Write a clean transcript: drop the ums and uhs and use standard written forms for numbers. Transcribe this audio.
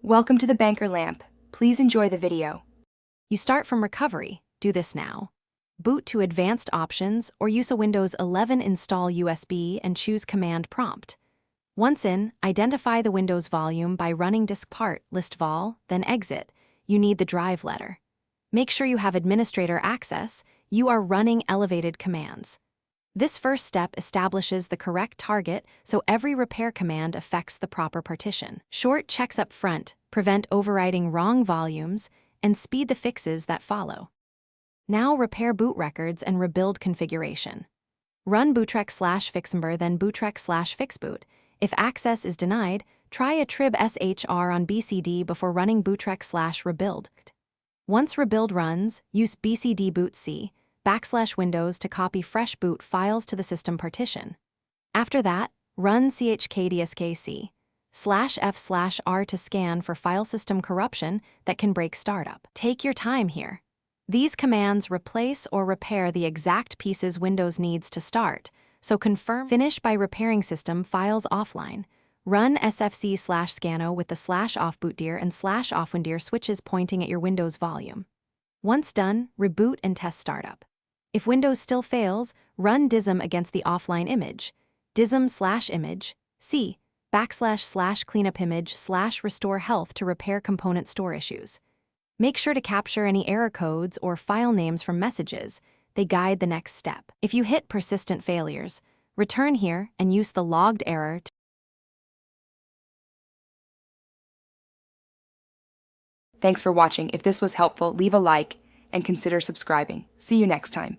Welcome to the Banker Lamp. Please enjoy the video. You start from recovery. Do this now. Boot to advanced options or use a Windows 11 install USB and choose command prompt. Once in, identify the Windows volume by running diskpart list vol, then exit. You need the drive letter. Make sure you have administrator access. You are running elevated commands. This first step establishes the correct target so every repair command affects the proper partition. Short checks up front prevent overwriting wrong volumes and speed the fixes that follow. Now repair boot records and rebuild configuration. Run bootrec/fixmber then bootrec/fixboot. If access is denied, try a trib SHR on BCD before running bootrec/rebuild. Once rebuild runs, use BCD boot C \Windows to copy fresh boot files to the system partition. After that, run chkdskc/f/r to scan for file system corruption that can break startup. Take your time here. These commands replace or repair the exact pieces Windows needs to start, so confirm finish by repairing system files offline. Run sfc/scano with the /offbootdir and /offwindir switches pointing at your Windows volume. Once done, reboot and test startup. If Windows still fails, run dism against the offline image. dism/image, c \/cleanup image/restore health to repair component store issues. Make sure to capture any error codes or file names from messages. They guide the next step. If you hit persistent failures, return here and use the logged error to Thanks for watching. If this was helpful, leave a like and consider subscribing. See you next time.